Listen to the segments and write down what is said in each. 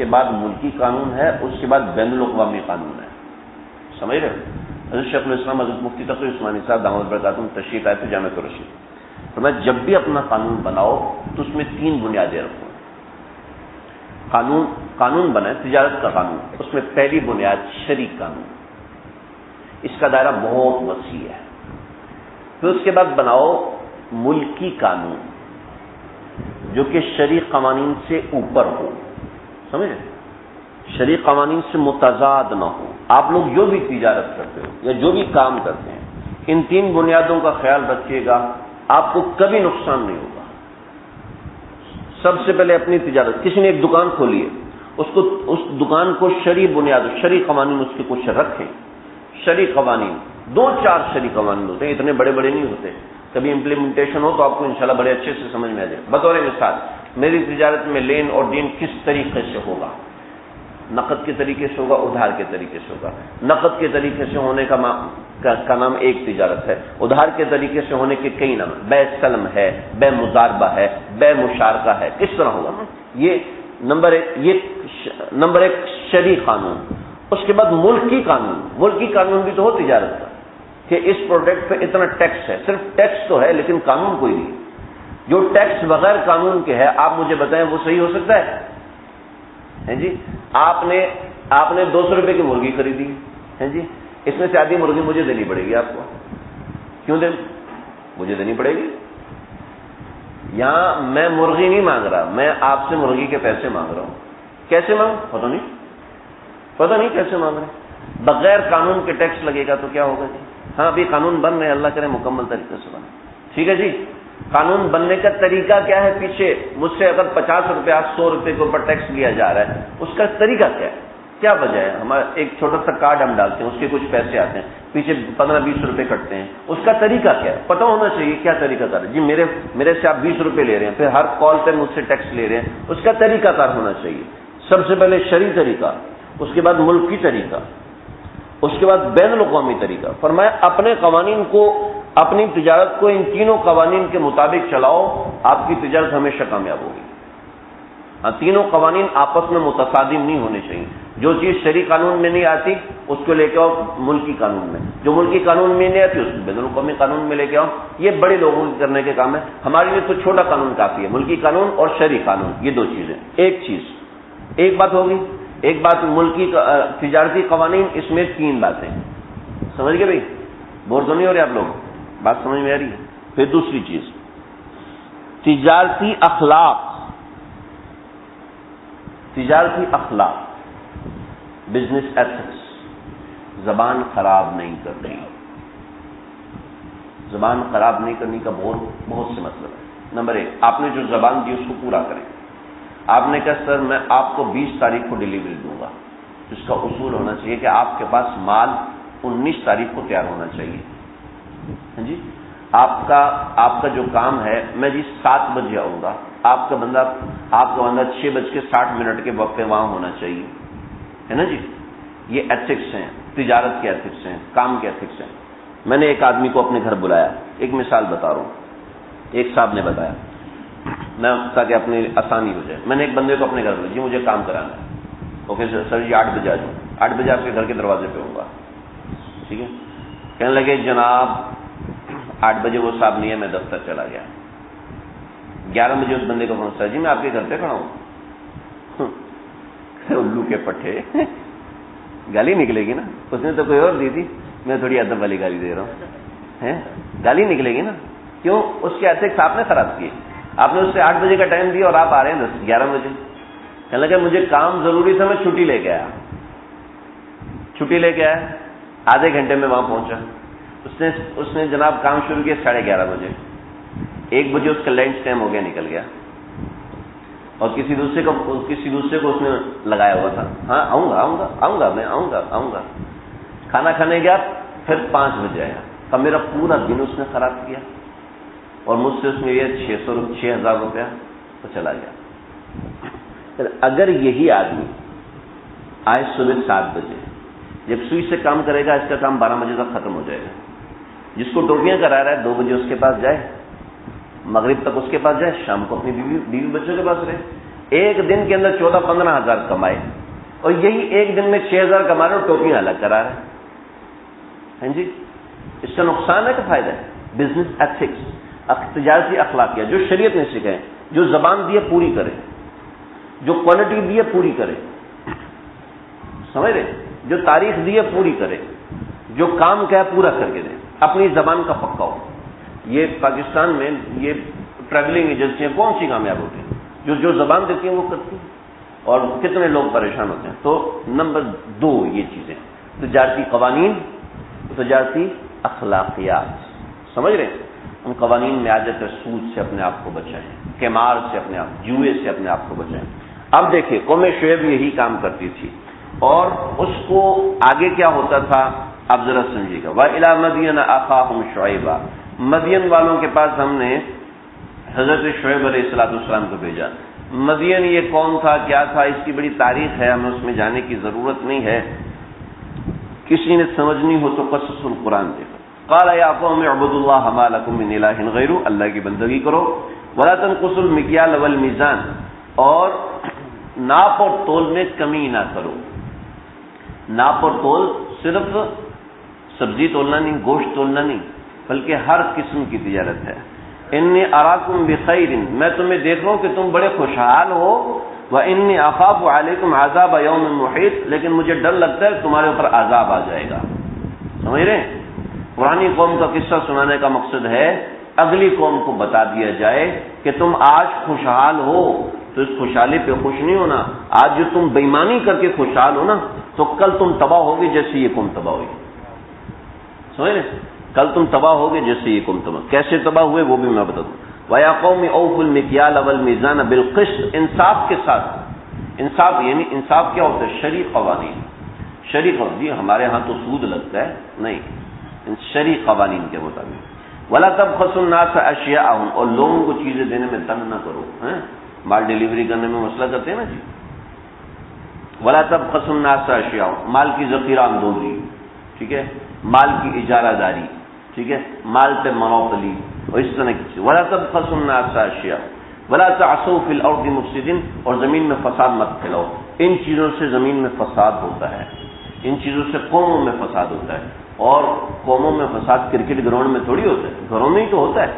کے بعد ملکی قانون ہے، اس کے بعد بین الاقوامی قانون ہے. سمجھ رہے ہو؟ حضرت شیخ الاسلام حضرت مفتی تقی عثمانی صاحب دامت برکاتہم تشریف آئے تھے جامع الرشید. تو میں جب بھی اپنا قانون بناؤ تو اس میں 3 بنیادیں رکھوں. قانون بنائے تجارت کا قانون، اس میں پہلی بنیاد شریک قانون، اس کا دائرہ بہت وسیع ہے. پھر اس کے بعد بناؤ ملکی قانون جو کہ شریع قوانین سے اوپر ہو. سمجھے؟ شریع قوانین سے متضاد نہ ہو. آپ لوگ جو بھی تجارت کرتے ہو یا جو بھی کام کرتے ہیں، ان 3 بنیادوں کا خیال رکھیے گا، آپ کو کبھی نقصان نہیں ہوگا. سب سے پہلے اپنی تجارت، کسی نے ایک دکان کھولی ہے، اس دکان کو شریع بنیاد، شریع قوانین اس کے کچھ رکھیں. شریع قوانین 2-4 شریع قوانین ہوتے ہیں، اتنے بڑے بڑے نہیں ہوتے. کبھی امپلیمنٹیشن ہو تو آپ کو انشاءاللہ بڑے اچھے سے سمجھ میں آ جائے. بطور مثال، میری تجارت میں لین اور دین کس طریقے سے ہوگا؟ نقد کے طریقے سے ہوگا، ادھار کے طریقے سے ہوگا. نقد کے طریقے سے ہونے کا نام ایک تجارت ہے، ادھار کے طریقے سے ہونے کے کئی نام. بے سلم ہے، بے مضاربہ ہے، بے مشارکہ ہے. کس طرح ہوگا؟ یہ نمبر ایک شرعی قانون. اس کے بعد ملکی قانون. ملکی قانون بھی تو ہو تجارت کا کہ اس پروڈکٹ پہ اتنا ٹیکس ہے. صرف ٹیکس تو ہے لیکن قانون کوئی نہیں. جو ٹیکس بغیر قانون کے ہے، آپ مجھے بتائیں وہ صحیح ہو سکتا ہے جی؟ آپ نے 200 روپے کی مرغی خریدی ہے جی، اس میں سے آدھی مرغی مجھے دینی پڑے گی. آپ کو کیوں مجھے دینی پڑے گی؟ یہاں میں مرغی نہیں مانگ رہا، میں آپ سے مرغی کے پیسے مانگ رہا ہوں. کیسے مانگ؟ پتہ نہیں کیسے مانگ رہے. بغیر قانون کے ٹیکس لگے گا تو کیا ہوگا جی؟ ہاں ابھی قانون بن رہے ہیں، اللہ کرے مکمل طریقے سے بنے. ٹھیک ہے جی. قانون بننے کا طریقہ کیا ہے؟ پیچھے مجھ سے اگر 50 روپے 100 روپے کے اوپر ٹیکس لیا جا رہا ہے، اس کا طریقہ کیا ہے؟ کیا وجہ ہے؟ ہمارا ایک چھوٹا سا کارڈ ہم ڈالتے ہیں، اس کے کچھ پیسے آتے ہیں، پیچھے 15-20 روپے کٹتے ہیں. اس کا طریقہ کیا ہے؟ پتہ ہونا چاہیے کیا طریقہ کار ہے. جی میرے سے آپ 20 روپے لے رہے ہیں، پھر ہر کال پہ مجھ سے ٹیکس لے رہے ہیں. اس کا طریقہ کار ہونا چاہیے. سب سے پہلے شرعی طریقہ، اس کے بعد ملکی طریقہ، اس کے بعد بین الاقوامی طریقہ. فرمایا اپنے قوانین کو، اپنی تجارت کو ان تینوں قوانین کے مطابق چلاؤ، آپ کی تجارت ہمیشہ کامیاب ہوگی. تینوں قوانین آپس میں متصادم نہیں ہونے چاہیے. جو چیز شرعی قانون میں نہیں آتی اس کو لے کے آؤ ملکی قانون میں، جو ملکی قانون میں نہیں آتی اس کو بین الاقوامی قانون میں لے کے آؤ. یہ بڑے لوگوں کے کرنے کے کام ہے. ہمارے لیے تو چھوٹا قانون کافی ہے، ملکی قانون اور شرعی قانون، یہ 2 چیزیں. ایک بات ہوگی. ایک بات ملکی تجارتی قوانین، اس میں 3 باتیں. سمجھ گئے بھائی؟ بور تو نہیں ہو رہے آپ لوگ؟ بات سمجھ میں آ رہی ہے؟ پھر دوسری چیز تجارتی اخلاق، بزنس ایتھکس. زبان خراب نہیں کرنی. زبان خراب نہیں کرنے کا بہت سے مطلب ہے. نمبر 1، آپ نے جو زبان دی اس کو پورا کریں. آپ نے کہا سر میں آپ کو 20 تاریخ کو ڈیلیوری دوں گا، اس کا اصول ہونا چاہیے کہ آپ کے پاس مال 19 تاریخ کو تیار ہونا چاہیے. جی آپ کا جو کام ہے، میں جی 7 بجے آؤں گا، آپ کا بندہ 6:60 کے وقت پہ وہاں ہونا چاہیے، ہے نا جی. یہ ایتھکس ہیں، تجارت کے ایتھکس ہیں، کام کے ایتھکس ہیں. میں نے ایک آدمی کو اپنے گھر بلایا. ایک مثال بتا رہا ہوں. ایک صاحب نے بتایا، میں تاکہ اپنی آسانی ہو جائے. میں نے ایک بندے کو اپنے گھر بلایا، جی مجھے کام کرانا ہے. اوکے سر جی 8 بجے آ جاؤں. 8 بجے آپ کے گھر کے دروازے پہ ہوں گا. ٹھیک ہے. کہنے لگے جناب 8 بجے وہ صاحب نہیں ہے، میں دفتر چلا گیا. 11 بجے اس بندے کو پہنچتا ہے، جی میں آپ کے گھر پہ کھڑا ہوں. الو کے پٹھے گالی نکلے گی نا. اس نے تو کوئی اور دی تھی، میں تھوڑی ادب والی گالی دے رہا ہوں. گالی نکلے گی نا. کیوں؟ اس کے ایتھکس آپ نے خراب کیے. آپ نے اس سے 8 بجے کا ٹائم دیا اور آپ آ رہے ہیں 11 بجے. کہنے لگا مجھے کام ضروری تھا، میں چھٹی لے کے آیا. آدھے گھنٹے میں وہاں پہنچا. اس نے جناب کام شروع کیا 11:30 بجے. 1 بجے اس کا لنچ ٹائم ہو گیا، نکل گیا. اور کسی دوسرے کو اس نے لگایا ہوا تھا، ہاں آؤں گا. کھانا کھانے گیا، پھر 5 بجے آیا. اب میرا پورا دن اس نے خراب کیا اور مجھ سے اس نے یہ 6,000 روپیہ تو چلا گیا. اگر یہی آدمی آج صبح 7 بجے جب سوئی سے کام کرے گا، اس کا کام 12 بجے تک ختم ہو جائے گا. جس کو ٹوپیاں کرا رہا ہے 2 بجے اس کے پاس جائے، مغرب تک اس کے پاس جائے، شام کو اپنی بیوی بچوں کے پاس رہے. ایک دن کے اندر 14-15 ہزار کمائے اور یہی ایک دن میں 6,000 کما رہے اور ٹوپیاں الگ کرا رہے ہیں جی. اس کا نقصان ہے کہ فائدہ ہے؟ بزنس ایتھکس، تجارتی اخلاقیات جو شریعت نے سکھائے، جو زبان دی ہے پوری کرے، جو کوالٹی دی ہے پوری کرے، سمجھ رہے، جو تاریخ دی ہے پوری کرے، جو کام کیا ہے پورا کر کے دے، اپنی زبان کا پکا ہو. یہ پاکستان میں یہ ٹریولنگ ایجنسیاں کون سی کامیاب ہوتی ہیں؟ جو زبان دیتی ہیں وہ کرتی ہیں، اور کتنے لوگ پریشان ہوتے ہیں. تو نمبر 2 یہ چیزیں، تجارتی قوانین، تجارتی اخلاقیات، سمجھ رہے ہیں؟ ان قوانین میں آ جاتے سود سے اپنے آپ کو بچائیں، قمار سے اپنے آپ، جوئے سے اپنے آپ کو بچائیں. اب دیکھیں قوم شعیب یہی کام کرتی تھی، اور اس کو آگے کیا ہوتا تھا آپ ذرا سمجھیے گا. وَإِلَىٰ مَدْيَنَ أَخَاهُمْ شُعَيْبًا، مدین والوں کے پاس ہم نے حضرت شعیب علیہ السلام کو بھیجا. مدین یہ کون تھا، کیا تھا، اس کی بڑی تاریخ ہے، ہمیں اس میں جانے کی ضرورت نہیں ہے. کسی نے سمجھنی ہو تو قصص القرآن دیکھو. قال یا قوم اعبدوا اللہ ما لکم من الہ غیرہ، اللہ کی بندگی کرو. ولا تنقصوا المکیال والمیزان، اور ناپ اور تول میں کمی نہ کرو. ناپ اور تول صرف سبزی تولنا نہیں، گوشت تولنا نہیں، بلکہ ہر قسم کی تجارت ہے. انی اراکم بخیر، میں تمہیں دیکھ رہا ہوں کہ تم بڑے خوشحال ہو. وانی اخاف علیکم عذاب یوم محیط، لیکن مجھے ڈر لگتا ہے تمہارے اوپر عذاب آ جائے گا. سمجھ رہے ہیں؟ پرانی قوم کا قصہ سنانے کا مقصد ہے اگلی قوم کو بتا دیا جائے کہ تم آج خوشحال ہو تو اس خوشحالی پہ خوش نہیں ہونا. آج جو تم بےایمانی کر کے خوشحال ہو نا، تو کل تم تباہ ہوگے جیسے یہ قوم تباہ ہوئی. سمجھ رہے؟ کل تم تباہ ہوگے جیسے یہ قوم تباہ. کیسے تباہ ہوئے وہ بھی میں بتا دوں. وَيَا قَوْمِ أَوْفُوا الْمِكْيَالَ وَالْمِيزَانَ بِالْقِسْطِ، انصاف کے ساتھ. انصاف یعنی انصاف کیا ہوتا ہے؟ شرعی قوانین. شرعی قوانین، جی ہمارے ہاں تو سود لگتا ہے، نہیں، شرعی قوانین کے مطابق. وَلَا تَبْخَسُوا النَّاسَ أَشْيَاءَهُمْ، اور لوگوں کو چیزیں دینے میں تنگ نہ کرو. مال ڈیلیوری کرنے میں مسئلہ کرتے ہیں نا جی. وَلَا تَبْخَسُوا النَّاسَ أَشْيَاءَهُمْ، مال کی ذخیرہ اندوزی، ٹھیک ہے، مال کی اجارہ داری، ٹھیک ہے، مال پہ منوپلی اور اس طرح کی چیز. وَلَا تَبْخَسُوا النَّاسَ أَشْيَاءَهُمْ وَلَا تَعْثُوا فِي الْأَرْضِ مُفْسِدِينَ، اور زمین میں فساد مت پھیلاؤ. ان چیزوں سے زمین میں فساد ہوتا ہے، ان چیزوں سے قوموں میں فساد ہوتا ہے. اور قوموں میں فساد کرکٹ گراؤنڈ میں تھوڑی ہوتا ہے، گھروں میں ہی تو ہوتا ہے،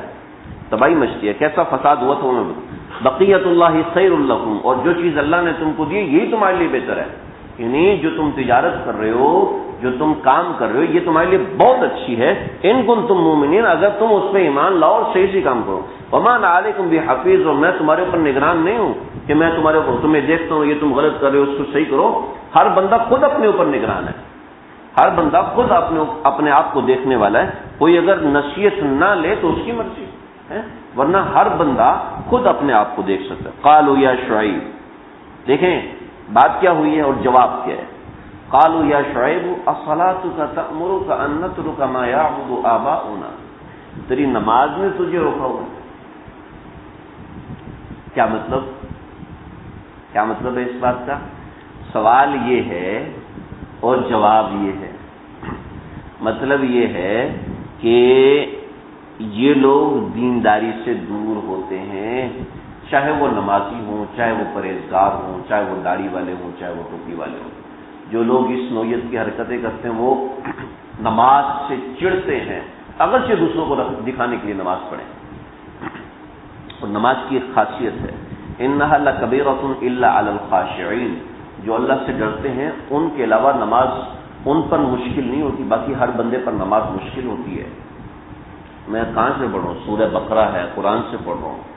تباہی مچتی ہے. کیسا فساد ہوا تو ہمیں بقیت اللہ خیر لکم، اور جو چیز اللہ نے تم کو دی یہی تمہارے لیے بہتر ہے. یعنی جو تم تجارت کر رہے ہو، جو تم کام کر رہے ہو، یہ تمہارے لیے بہت اچھی ہے. ان کنتم مومنین، اگر تم اس پہ ایمان لاؤ اور صحیح سے کام کرو. وما انا علیکم بحفیظ، اور میں تمہارے اوپر نگران نہیں ہوں کہ میں تمہارے اوپر تمہیں دیکھتا ہوں یہ تم غلط کر رہے ہو اس کو صحیح کرو. ہر بندہ خود اپنے اوپر نگران ہے، ہر بندہ خود اپنے آپ کو دیکھنے والا ہے. کوئی اگر نصیحت نہ لے تو اس کی مرضی ہے، ورنہ ہر بندہ خود اپنے آپ کو دیکھ سکتا ہے. قالوا یا شعیب، دیکھیں بات کیا ہوئی ہے اور جواب کیا ہے. قالوا یا شعیب اصلاتک تأمرک ان نترک ما یعبد آباؤنا، تیری نماز نے تجھے روکا ہوا. کیا مطلب؟ کیا مطلب ہے اس بات کا؟ سوال یہ ہے اور جواب یہ ہے. مطلب یہ ہے کہ یہ لوگ دینداری سے دور ہوتے ہیں، چاہے وہ نمازی ہوں، چاہے وہ پرہیزگار ہوں، چاہے وہ داڑھی والے ہوں، چاہے وہ ٹوپی والے ہوں. جو لوگ اس نوعیت کی حرکتیں کرتے ہیں وہ نماز سے چڑھتے ہیں، اگرچہ دوسروں کو دکھانے کے لیے نماز پڑھیں. اور نماز کی ایک خاصیت ہے، انہا لکبیرۃ الا علی الخاشعین، جو اللہ سے ڈرتے ہیں ان کے علاوہ نماز ان پر مشکل نہیں ہوتی. باقی ہر بندے پر نماز مشکل ہوتی ہے. میں کہاں سے پڑھ رہا ہوں؟ سورہ بقرہ ہے، قرآن سے پڑھ رہا ہوں.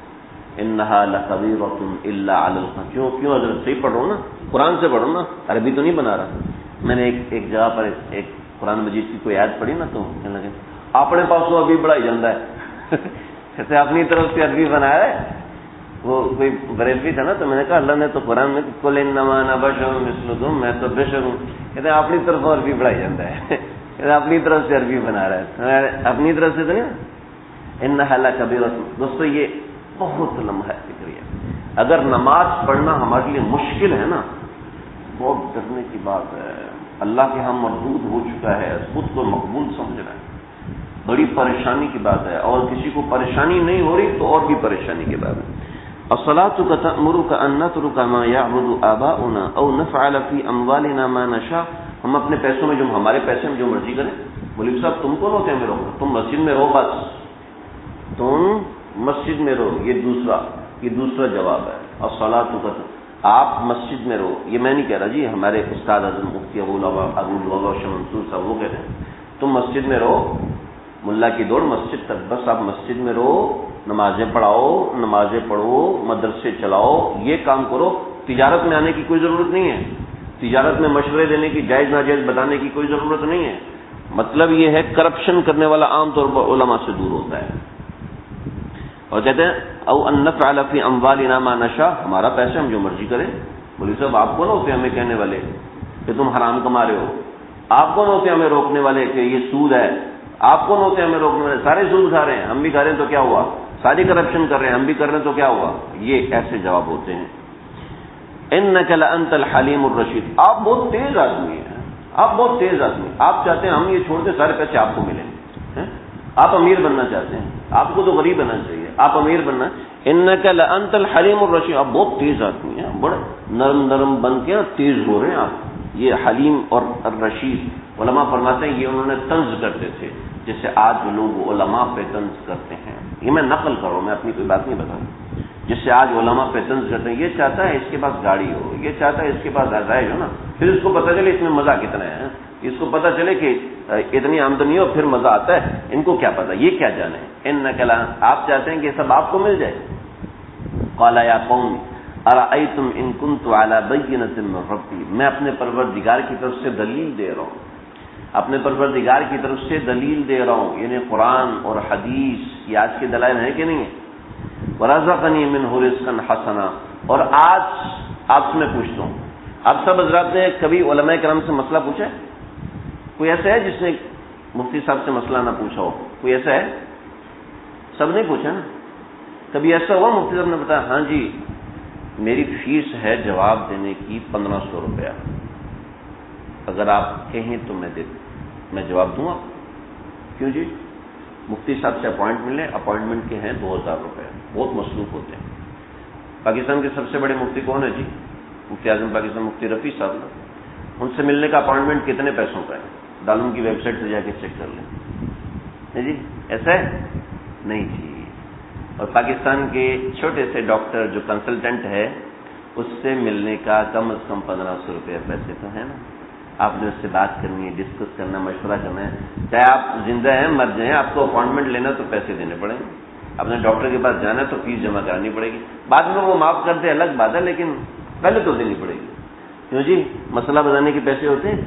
انہا لکبیرۃ الا علی الخاشعین. کیوں حضرت؟ صحیح پڑھ رہا ہوں نا، قرآن سے پڑھ رہا ہوں نا، عربی تو نہیں بنا رہا. میں نے ایک جگہ پر ایک قرآن مجید کی کوئی آیت پڑھی نا، تو کہنے لگے اپنے پاس وہ ابھی بڑھائی جاتا ہے کہتے اپنی طرف سے عربی بنایا ہے. وہ کوئی بریلوی تھا نا، تو میں نے کہا اللہ نے تو قرآن میں قل انما انا بشر مثلکم، میں تو بشر ہوں. کہتے ہیں اپنی طرف عربی بڑھائی جاتا ہے کہتے ہیں اپنی طرف سے عربی بنا رہا ہے، اپنی طرف سے تو نہیں. انہا لکبیرۃ، دوستو یہ بہت لمحہ فکریہ. اگر نماز پڑھنا ہمارے لیے مشکل ہے نا، بہت ڈرنے کی بات ہے. اللہ کے ہاں مردود ہو چکا ہے، خود کو مقبول سمجھ رہا ہے، بڑی پریشانی کی بات ہے. اور کسی کو پریشانی نہیں ہو رہی تو اور بھی پریشانی کی بات ہے. الصلاۃ تأمرک ان نترک ما یعبد آباؤنا او نفعل فی اموالنا ما نشاء. ہم اپنے پیسوں میں جو ہمارے پیسے میں جو مرضی کریں. مولوی صاحب تم کون ہوتے ہیں ہمیں روکنا؟ تم مسجد میں رہو، بس تم مسجد میں رہو. یہ دوسرا جواب ہے. الصلاۃ آپ مسجد میں رہو. یہ میں نہیں کہہ رہا جی، ہمارے استاد اعظم مفتی ابو الوضع شاہ منصور صاحب وہ کہتے ہیں تم مسجد میں رہو، ملا کی دوڑ مسجد تک، بس آپ مسجد میں رہو، نمازیں پڑھو، مدرسے چلاؤ، یہ کام کرو. تجارت میں آنے کی کوئی ضرورت نہیں ہے. تجارت میں مشورے دینے کی، جائز ناجائز بتانے کی کوئی ضرورت نہیں ہے. مطلب یہ ہے کرپشن کرنے والا عام طور پر علماء سے دور ہوتا ہے. اور کہتے ہیں او ان نفعل فی اموالنا ما نشاء، ہمارا پیسہ ہم جو مرضی کریں. مولوی صاحب آپ کون ہوتے ہیں ہمیں کہنے والے کہ تم حرام کما رہے ہو؟ آپ کون ہوتے ہیں ہمیں روکنے والے کہ یہ سود ہے؟ آپ کون ہوتے ہیں ہمیں روکنے والے؟ سارے سود کھا رہے ہیں، ہم بھی کھا رہے ہیں تو کیا ہوا؟ ساری کرپشن کر رہے ہیں، ہم بھی کر رہے ہیں تو کیا ہوا؟ یہ ایسے جواب ہوتے ہیں. انک لانت الحلیم الرشید، آپ بہت تیز آدمی ہیں، آپ بہت تیز آدمی. آپ چاہتے ہیں ہم یہ چھوڑ دیں، سارے پیسے آپ کو ملیں. آپ امیر بننا چاہتے ہیں، آپ کو تو غریب بننا چاہیے، آپ امیر بننا. انک لانت الحلیم الرشید، آپ بہت تیز آدمی ہیں، بڑے نرم بن کے تیز ہو رہے ہیں آپ. یہ حلیم اور الرشید علماء فرماتے ہیں یہ انہوں نے طنز کرتے تھے، جیسے آج لوگ علماء پہ طنز کرتے ہیں. یہ میں نقل کر رہا ہوں، میں اپنی کوئی بات نہیں بتا رہا. جس سے آج علماء پہ طنز کرتے ہیں، یہ چاہتا ہے اس کے پاس گاڑی ہو، یہ چاہتا ہے اس کے پاس آزائش ہو نا، پھر اس کو پتہ چلے اس میں مزہ کتنا ہے، اس کو پتہ چلے کہ اتنی آمدنی ہو پھر مزہ آتا ہے. ان کو کیا پتا، یہ کیا جانے. انک آپ چاہتے ہیں کہ یہ سب آپ کو مل جائے. قال یا قوم ارأیتم ان کنت علی بینۃ من ربی، میں اپنے پروردگار کی طرف سے دلیل دے رہا ہوں، اپنے پروردگار کی طرف سے دلیل دے رہا ہوں، یعنی قرآن اور حدیث. یہ آج کے دلائل ہیں کہ نہیں ہیں؟ ورزقنی منہ رزقا حسنا. اور آج آپ سے میں پوچھتا ہوں، آپ سب حضرات نے کبھی علماء کرام سے مسئلہ پوچھا ہے؟ کوئی ایسا ہے جس نے مفتی صاحب سے مسئلہ نہ پوچھا ہو؟ کوئی ایسا ہے؟ سب نے پوچھا نا. کبھی ایسا ہوا مفتی صاحب نے بتایا ہاں جی میری فیس ہے جواب دینے کی 1500 روپیہ، اگر آپ کہیں تو میں جواب دوں آپ؟ کیوں جی؟ مفتی صاحب سے اپوائنٹمنٹ لیں، اپوائنٹمنٹ کے ہیں 2000 روپے، بہت مصروف ہوتے ہیں. پاکستان کے سب سے بڑے مفتی کون ہے جی؟ مفتی اعظم پاکستان مفتی رفیع صاحب. ان سے ملنے کا اپوائنٹمنٹ کتنے پیسوں کا ہے؟ دارالعلوم کی ویب سائٹ سے جا کے چیک کر لیں. جی ایسا ہے؟ نہیں جی. اور پاکستان کے چھوٹے سے ڈاکٹر جو کنسلٹنٹ ہے اس سے ملنے کا کم از کم 1500 روپے پیسے تو ہے نا. آپ نے اس سے بات کرنی ہے، ڈسکس کرنا، مشورہ کرنا ہے. چاہے آپ زندہ ہیں مر جائیں، آپ کو اپوائنٹمنٹ لینا تو پیسے دینے پڑیں گے. اپنے ڈاکٹر کے پاس جانا ہے تو فیس جمع کرانی پڑے گی. بعد میں وہ معاف کر دے الگ بات ہے، لیکن پہلے تو دینی پڑے گی. کیوں جی؟ مسئلہ بتانے کے پیسے ہوتے ہیں.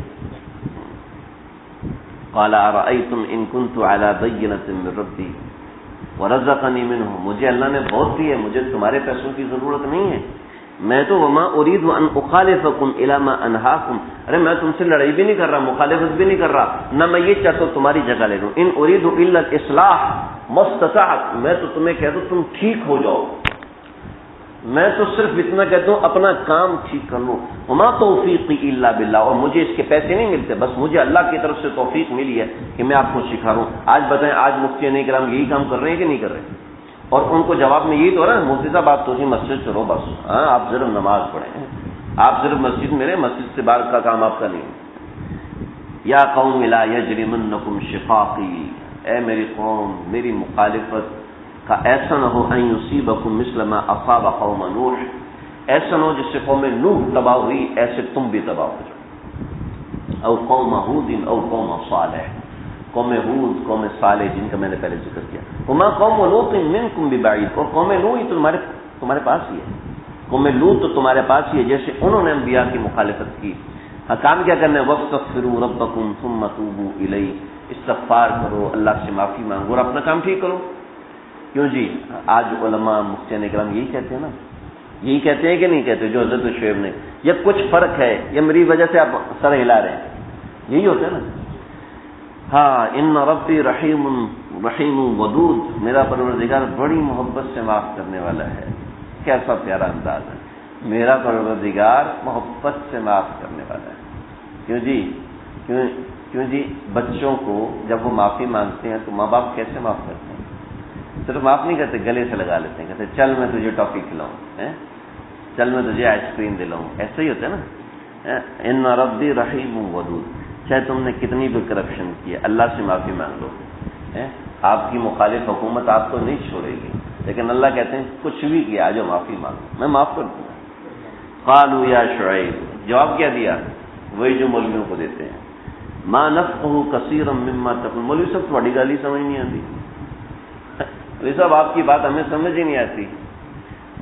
قال ارأیتم ان کنت علی بینۃ من ربی ورزقنی منہ، مجھے اللہ نے بہت دی ہے، مجھے تمہارے پیسوں کی ضرورت نہیں ہے. میں تو وما اريد ان اخالفكم الى ما انهاكم، ارے میں تم سے لڑائی بھی نہیں کر رہا، مخالفت بھی نہیں کر رہا، نہ میں یہ چاہتا ہوں تمہاری جگہ لے لوں. ان اريد الا الاصلاح ما استطعت، میں تو تمہیں کہتا ہوں تم ٹھیک ہو جاؤ، میں تو صرف اتنا کہتا ہوں اپنا کام ٹھیک کر لو. وما توفیقی الا باللہ، اور مجھے اس کے پیسے نہیں ملتے، بس مجھے اللہ کی طرف سے توفیق ملی ہے کہ میں آپ کو سکھا رہا ہوں. آج بتائیں آج مفتیان کرام یہی کام کر رہے ہیں کہ نہیں کر رہے؟ اور ان کو جواب میں یہی تو رہا ہے مفتی صاحب آپ تو ہی مسجد سے رہو بس، ہاں آپ صرف نماز پڑھیں، آپ صرف مسجد میں رہیں، مسجد سے باہر کا کام آپ کا نہیں. یا قوم لا یجرمنکم شقاقی، اے میری قوم میری مخالفت کا ایسا نہ ہو ان یصیبکم مثل ما اصاب قوم نوح، ایسا نہ ہو جس سے قوم نوح تباہ ہوئی ایسے تم بھی تباہ ہو جاؤ. او قوم ہود او قوم صالح، قوم ہود قوم صالح جن کا میں نے پہلے ذکر کیا. وما قوم لوط منکم ببعید، اور قوم نوح تمہارے پاس ہی ہے، قوم لوط تو تمہارے پاس ہی ہے جیسے انہوں نے انبیاء کی مخالفت کی. ہاں کام کیا کرنا ہے؟ واستغفروا ربکم ثم توبوا الیہ، استغفار کرو، اللہ سے معافی مانگو اور اپنا کام ٹھیک کرو. کیوں جی؟ آج علماء مفتیان کرام یہی کہتے ہیں نا، یہی کہتے ہیں کہ نہیں کہتے جو حضرت شعیب نے؟ یا کچھ فرق ہے یا میری وجہ سے آپ سر ہلا رہے ہیں؟ یہی ہوتا ہے نا. ہاں ان ربی رحیم ودود، میرا پروردگار بڑی محبت سے معاف کرنے والا ہے. کیسا پیارا انداز ہے، میرا پروردگار محبت سے معاف کرنے والا ہے. کیوں جی؟ کیوں جی؟ بچوں کو جب وہ معافی مانگتے ہیں تو ماں باپ کیسے معاف کرتے ہیں؟ صرف معاف نہیں کرتے، گلے سے لگا لیتے ہیں، کہتے چل میں تجھے ٹافی کھلاؤں، چل میں تجھے آئس کریم دلاؤں. ایسا ہی ہوتا ہے نا. ان ربی رحیم ودود. چاہے تم نے کتنی بھی کرپشن کی ہے، اللہ سے معافی مانگ لو. آپ کی مخالف حکومت آپ کو نہیں چھوڑے گی، لیکن اللہ کہتے ہیں کچھ بھی کیا آ جاؤ معافی مانگو، میں معاف کر دوں گا. قالوا یا شعیب، جواب کیا دیا؟ وہی جو مولویوں کو دیتے ہیں. ما نفقه کثیرا مما تقول. مولوی صاحب تھوڑی گالی سمجھ نہیں آتی، مولوی صاحب آپ کی بات ہمیں سمجھ ہی نہیں آتی.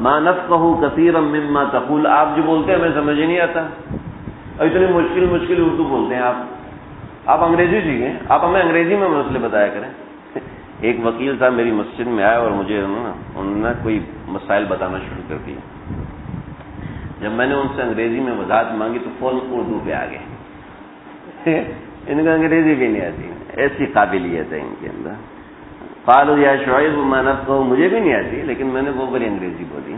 ما نفقه کثیرا مما تقول، آپ جو بولتے ہیں ہمیں سمجھ ہی نہیں آتا. اتنی مشکل اردو بولتے ہیں آپ انگریزی سیکھیں، آپ ہمیں انگریزی میں مسئلے بتایا کریں. ایک وکیل صاحب میری مسجد میں آیا اور مجھے انہوں نے کوئی مسائل بتانا شروع کر دیا. جب میں نے ان سے انگریزی میں وضاحت مانگی تو فوراً اردو پہ آ گئے. ان کو انگریزی بھی نہیں آتی، ایسی قابلیت ہے ان کے اندر. قالوا یا شعیب ما نفقه، مجھے بھی نہیں آتی لیکن میں نے وہ بڑی انگریزی بولی.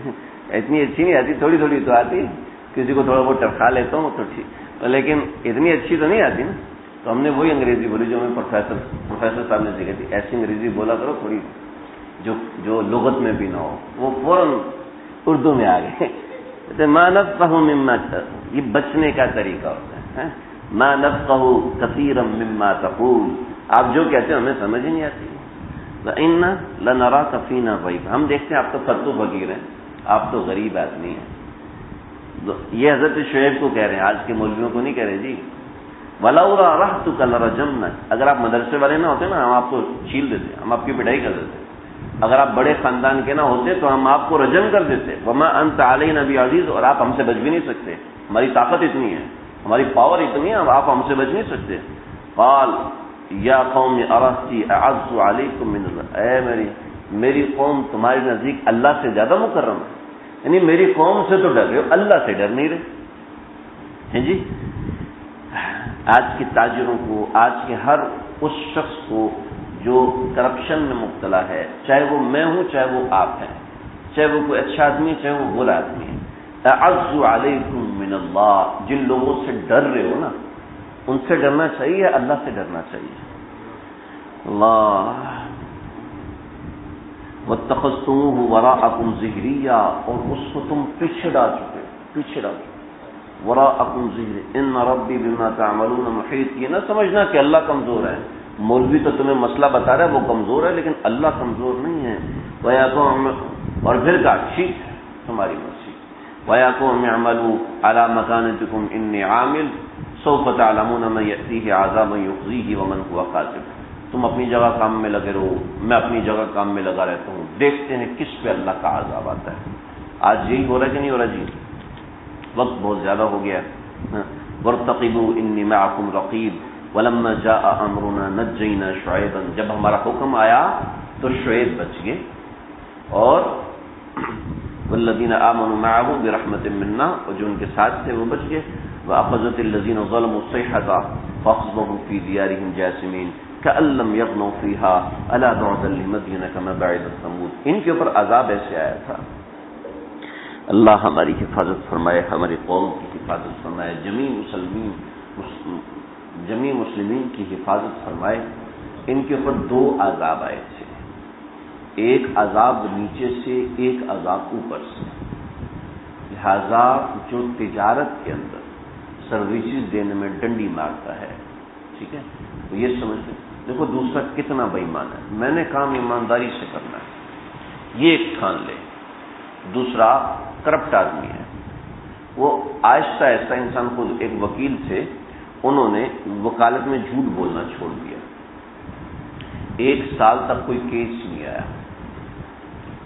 اتنی اچھی نہیں آتی، تھوڑی تھوڑی تو آتی، کسی کو تھوڑا بہت ٹرکھا لیتا ہوں تو ٹھیک، لیکن اتنی اچھی تو نہیں آتی نا. تو ہم نے وہی انگریزی بولی جو ہمیں پروفیسر صاحب نے سکھائی تھی. ایسی انگریزی بولا کرو تھوڑی جو لغت میں بھی نہ ہو. وہ فوراً اردو میں آ گئے. ما نفقه مما، یہ بچنے کا طریقہ ہوتا ہے. ما نفقه كثيرا مما تقول، آپ جو کہتے ہیں ہمیں سمجھ ہی نہیں آتی. وَإِنَّا لَنَرَاكَ فِينَا ضَعِيفًا، ہم دیکھتے ہیں آپ تو فتو فقیر ہیں، آپ تو غریب آدمی ہیں. یہ حضرت شعیب کو کہہ رہے ہیں، آج کے مولویوں کو نہیں کہہ رہے جی. وَلَوْلَا رَحْتُكَ لَرَجَمْنَكَ، اگر آپ مدرسے والے نہ ہوتے نا ہم آپ کو چھیل دیتے، ہم آپ کی پٹائی کر دیتے. اگر آپ بڑے خاندان کے نہ ہوتے تو ہم آپ کو رجم کر دیتے. وَمَا أَنْتَ عَلَيْنَا بِعَزِيزٍ، اور آپ ہم سے بچ بھی نہیں سکتے، ہماری طاقت اتنی ہے، ہماری پاور اتنی ہے، آپ ہم سے بچ نہیں سکتے. قال یا قوم ارسطی اعز علیکم من اللہ، اے میری قوم تمہارے نزدیک اللہ سے زیادہ مکرم ہے. یعنی میری قوم سے تو ڈر رہے ہو، اللہ سے ڈر نہیں رہے ہیں جی. آج کے تاجروں کو، آج کے ہر اس شخص کو جو کرپشن میں مبتلا ہے، چاہے وہ میں ہوں چاہے وہ آپ ہیں، چاہے وہ کوئی اچھا آدمی چاہے وہ برا آدمی ہے، اعز علیکم من اللہ، جن لوگوں سے ڈر رہے ہو نا ان سے ڈرنا چاہیے، اللہ سے ڈرنا چاہیے. اللہ واتخذتموہ وراءکم ظہریہ، اور اس کو تم پیچھے ڈال چکے وراءکم ظہریہ. ان ربی بما تعملون محیط، یہ نہ سمجھنا کہ اللہ کمزور ہے. مولوی تو تمہیں مسئلہ بتا رہا ہے وہ کمزور ہے، لیکن اللہ کمزور نہیں ہے. اور پھر کہا ٹھیک ہے تمہاری مرضی. وَيَقُومُ اعْمَلُوا عَلَى مَكَانَتِكُمْ إِنِّي عَامِلٌ سَوْفَ تَعْلَمُونَ مَن يَأْتِيهِ عَذَابٌ يُخْزِيهِ وَمَنْ هُوَ كَاذِبٌ. تم اپنی جگہ کام میں لگے رہو، میں اپنی جگہ کام میں لگا رہتا ہوں، دیکھتے ہیں کس پہ اللہ کا عذاب آتا ہے. آج یہی ہو رہا ہے کہ نہیں ہو رہا جی؟ وقت بہت زیادہ ہو گیا. وَارْتَقِبُوا إِنِّي مَعَكُمْ رَقِيبٌ وَلَمَّا جَاءَ أَمْرُنَا نَجَّيْنَا شُعَيْبًا، جب ہمارا حکم آیا تو شعیب بچ گئے، اور والذین آمنوا معه برحمت منا، اور جو ان کے ساتھ تھے وہ بچ گئے. وأخذت الذین ظلموا الصیحة فأصبحوا فی دیارهم جاثمین کأن لم یغنوا فیہا ألا بعدا لمدین کما بعدت ثمود. ان کے اوپر عذاب ایسے آیا تھا. اللہ ہماری حفاظت فرمائے، ہماری قوم کی حفاظت فرمائے، جمیع مسلمین کی حفاظت فرمائے. ان کے اوپر دو عذاب آئے تھے، ایک عذاب نیچے سے، ایک عذاب اوپر سے. لہذا جو تجارت کے اندر سروسز دینے میں ڈنڈی مارتا ہے، ٹھیک ہے، تو یہ سمجھتے دیکھو دوسرا کتنا بے ایمان ہے، میں نے کام ایمانداری سے کرنا ہے، یہ ایک ٹھان لے. دوسرا کرپٹ آدمی ہے، وہ آہستہ آہستہ انسان. خود ایک وکیل تھے، انہوں نے وکالت میں جھوٹ بولنا چھوڑ دیا. 1 سال تک کوئی کیس نہیں آیا،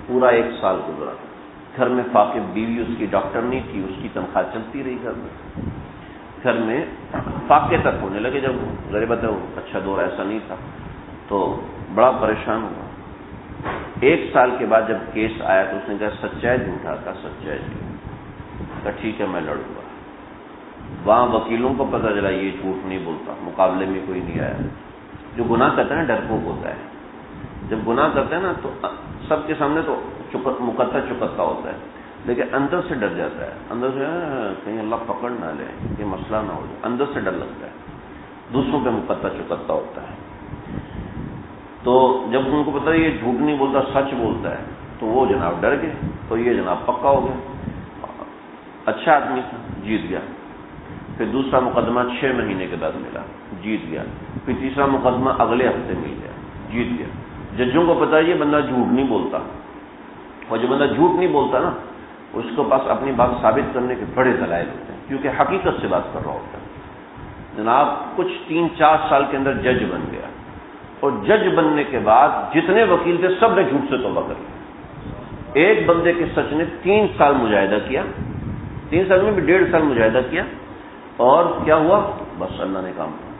پورا 1 سال گزرا. گھر میں فاقد بیوی اس کی ڈاکٹر نہیں تھی، اس کی تنخواہ چلتی رہی گھر میں فاقے تک ہونے لگے. جب غریبت اچھا دور ایسا نہیں تھا تو بڑا پریشان ہوا. 1 سال کے بعد جب کیس آیا تو اس نے کہا سچا ہے جھوٹا؟ کا سچا ہے جی. کہا ٹھیک ہے میں لڑوں گا. وہاں وکیلوں کو پتہ چلا یہ جھوٹ نہیں بولتا، مقابلے میں کوئی نہیں آیا. جو گناہ کرتا ہے نا ڈرپوک ہوتا ہے، جب گناہ کرتا ہے نا تو سب کے سامنے تو مقطع چکتا ہوتا ہے، لیکن اندر سے ڈر جاتا ہے. اندر سے کہیں اللہ پکڑ نہ لے، یہ مسئلہ نہ ہو جائے، اندر سے ڈر لگتا ہے. دوسروں پہ مقطع چکتا ہوتا ہے. تو جب ان کو پتا یہ جھوٹ نہیں بولتا سچ بولتا ہے تو وہ جناب ڈر گئے، تو یہ جناب پکا ہو گیا، اچھا آدمی تھا، جیت گیا۔ پھر دوسرا مقدمہ 6 مہینے کے بعد ملا، جیت گیا۔ پھر تیسرا مقدمہ اگلے ہفتے مل گیا، جیت گیا۔ ججوں کو پتا یہ بندہ جھوٹ نہیں بولتا، اور جو بندہ جھوٹ نہیں بولتا نا اس کے پاس اپنی بات ثابت کرنے کے بڑے دلائل ہوتے ہیں، کیونکہ حقیقت سے بات کر رہا ہوتا ہے۔ جناب کچھ 3-4 سال کے اندر جج بن گیا، اور جج بننے کے بعد جتنے وکیل تھے سب نے جھوٹ سے توبہ کر لیا۔ ایک بندے کے سچ نے 3 سال مجاہدہ کیا، 3 سال میں بھی 1.5 سال مجاہدہ کیا، اور کیا ہوا؟ بس اللہ نے کام کیا۔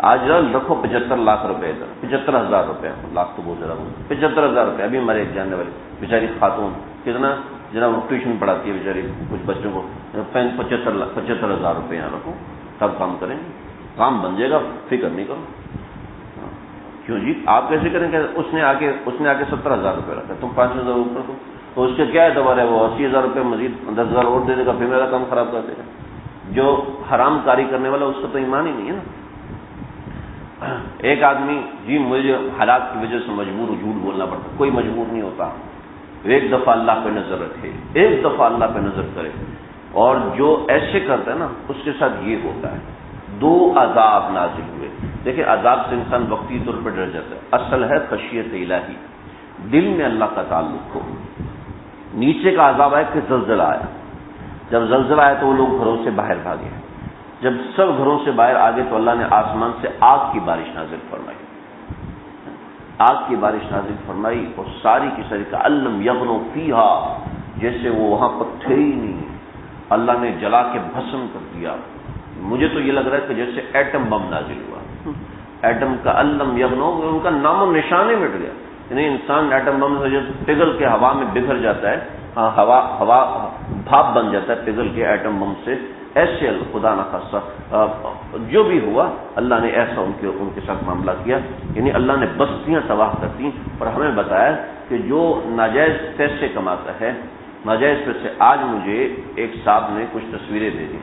آج رکھو 75 لاکھ روپے ادھر، 75,000 روپے، لاکھ تو بہت زیادہ ہو، 75,000 روپے۔ ابھی ہمارے ایک جاننے والی بیچاری خاتون کتنا جناب ٹیوشن پڑھاتی ہے بیچاری کچھ بچوں کو، 75,000 روپے یہاں رکھو، تب کام کریں، کام بن جائے گا، فکر نہیں کرو۔ کیوں جی آپ کیسے کریں کہ اس نے آ کے 70,000 روپے رکھا، تم 5,000 اوپر دو، تو اس کے کیا اعتبار ہے؟ وہ 80,000 روپے مزید 10,000 اور دے دے گا، پھر میرا کام خراب کر دے گا۔ جو حرام کاری کرنے والا اس کا تو ایمان ہی نہیں ہے نا۔ ایک آدمی جی مجھے حالات کی وجہ سے مجبور جھوٹ بولنا پڑتا، کوئی مجبور نہیں ہوتا، ایک دفعہ اللہ پہ نظر رکھے، ایک دفعہ اللہ پہ نظر کرے، اور جو ایسے کرتا ہے نا اس کے ساتھ یہ ہوتا ہے۔ 2 عذاب نازل ہوئے، دیکھیں عذاب سے انسان وقتی طور پر ڈر جاتا ہے، اصل ہے خشیت الہی، دل میں اللہ کا تعلق ہو۔ نیچے کا عذاب ہے کہ زلزلہ آیا، جب زلزلہ آیا تو وہ لوگ گھروں سے باہر بھاگے، جب سب گھروں سے باہر آگے تو اللہ نے آسمان سے آگ کی بارش نازل فرمائی، آگ کی بارش نازل فرمائی، اور ساری کی ساری کألم یغنوا فیہا، جیسے وہ وہاں پر تھے ہی نہیں، اللہ نے جلا کے بھسم کر دیا۔ مجھے تو یہ لگ رہا ہے کہ جیسے ایٹم بم نازل ہوا، ایٹم کا علم یغنو، ان کا نام و نشان ہی مٹ گیا۔ یعنی انسان ایٹم بم سے جب پگھل کے ہوا میں بکھر جاتا ہے، ہوا بھاپ بن جاتا ہے پگھل کے ایٹم بم سے، ایسے خدا نخواستہ جو بھی ہوا اللہ نے ایسا ان کے ساتھ معاملہ کیا، یعنی اللہ نے بستیاں تباہ کر دیں۔ اور ہمیں بتایا کہ جو ناجائز پیسے کماتا ہے، ناجائز پیسے، آج مجھے ایک صاحب نے کچھ تصویریں دے دی،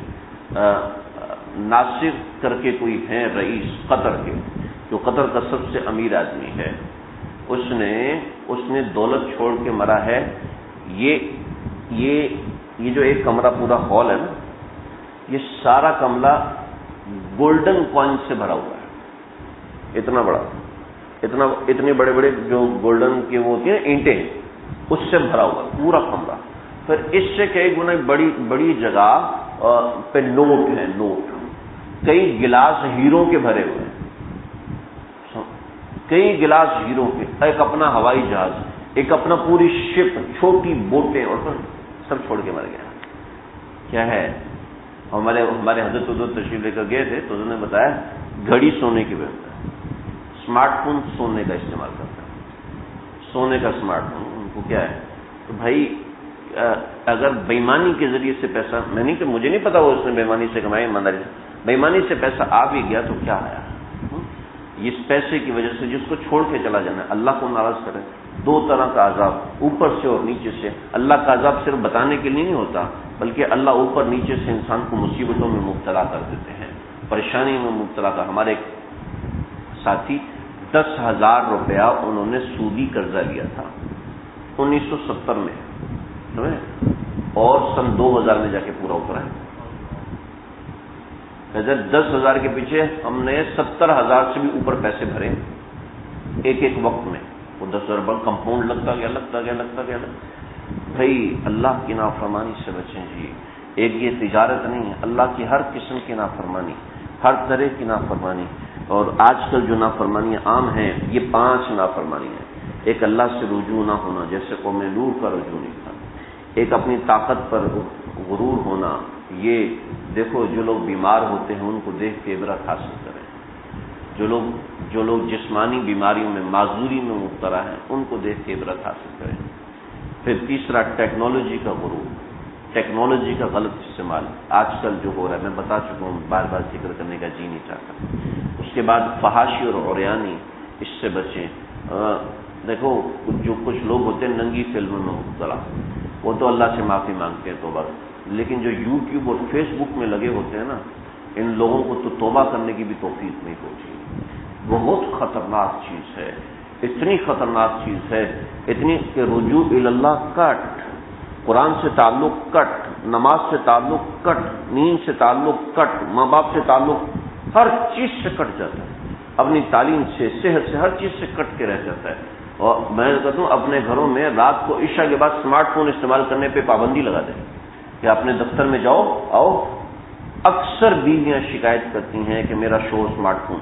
ناصر کر کے کوئی ہیں رئیس قطر کے، جو قطر کا سب سے امیر آدمی ہے، اس نے دولت چھوڑ کے مرا ہے۔ یہ جو ایک کمرہ پورا ہال ہے نا، یہ سارا کمرہ گولڈن کوائن سے بھرا ہوا ہے، اتنا بڑا، اتنے بڑے بڑے جو گولڈن کے وہ ہوتی ہیں اینٹیں، اس سے بھرا ہوا ہے پورا کمرہ۔ پھر اس سے کئی گنا بڑی جگہ پہ نوٹ ہیں، نوٹ، کئی گلاس ہیروں کے بھرے ہوئے ہیں، کئی گلاس ہیروں کے، ایک اپنا ہوائی جہاز، ایک اپنا پوری شپ، چھوٹی بوٹیں، اور سب چھوڑ کے مر گیا۔ کیا ہے؟ ہمارے حضرت حضور تشریف لے کر گئے تھے تو انہوں نے بتایا گھڑی سونے کی بنتا ہے، اسمارٹ فون سونے کا استعمال کرتا ہے، سونے کا اسمارٹ فون، ان کو کیا ہے؟ تو بھائی اگر بےمانی کے ذریعے سے پیسہ، مجھے نہیں پتا وہ اس نے بےمانی سے کمایا، ایمانداری سے، بےمانی سے پیسہ آ بھی گیا تو کیا آیا؟ اس پیسے کی وجہ سے جس کو چھوڑ کے چلا جانا ہے، اللہ کو ناراض کرے۔ 2 طرح کا عذاب، اوپر سے اور نیچے سے۔ اللہ کا عذاب صرف بتانے کے لیے نہیں ہوتا، بلکہ اللہ اوپر نیچے سے انسان کو مصیبتوں میں مبتلا کر دیتے ہیں، پریشانی میں مبتلا کر۔ ہمارے ایک ساتھی 10,000 روپیہ انہوں نے سودی قرضہ لیا تھا 1970 میں، اور سن 2000 میں جا کے پورا اترا ہے۔ 10,000 کے پیچھے ہم نے 70,000 سے بھی اوپر پیسے بھرے ایک وقت میں، وہ 10,000 روپئے کمپاؤنڈ لگتا گیا۔ بھائی اللہ کی نافرمانی سے بچیں جی، ایک یہ تجارت نہیں ہے، اللہ کی ہر قسم کی نافرمانی، ہر طرح کی نافرمانی۔ اور آج کل جو نافرمانی عام ہیں یہ 5 نافرمانی ہیں۔ ایک اللہ سے رجوع نہ ہونا، جیسے قوم لوط کا رجوع نہیں تھا۔ ایک اپنی طاقت پر غرور ہونا، یہ دیکھو جو لوگ بیمار ہوتے ہیں ان کو دیکھ کے عبرت حاصل کریں، جو لوگ جسمانی بیماریوں میں، معذوری میں مبتلا ہیں، ان کو دیکھ کے عبرت حاصل کریں۔ پھر تیسرا ٹیکنالوجی کا غرور، ٹیکنالوجی کا غلط استعمال آج کل جو ہو رہا ہے، میں بتا چکا ہوں، بار بار ذکر کرنے کا جی نہیں چاہتا۔ اس کے بعد فحاشی اور عریانی، اس سے بچیں۔ دیکھو جو کچھ لوگ ہوتے ہیں ننگی فلموں میں مبتلا، وہ تو اللہ سے معافی مانگتے ہیں توبہ، لیکن جو یوٹیوب اور فیس بک میں لگے ہوتے ہیں نا، ان لوگوں کو تو توبہ کرنے کی بھی توفیق نہیں پہنچی۔ بہت خطرناک چیز ہے، اتنی خطرناک چیز ہے، اتنی کہ رجوع اللہ کٹ، قرآن سے تعلق کٹ، نماز سے تعلق کٹ، نیند سے تعلق کٹ، ماں باپ سے تعلق، ہر چیز سے کٹ جاتا ہے، اپنی تعلیم سے، صحت سے، ہر چیز سے کٹ کے رہ جاتا ہے۔ اور میں کہتا ہوں اپنے گھروں میں رات کو عشاء کے بعد اسمارٹ فون استعمال کرنے پہ پابندی لگا دیں کہ اپنے دفتر میں جاؤ آؤ۔ اکثر بیویاں شکایت کرتی ہیں کہ میرا شوہر اسمارٹ فون،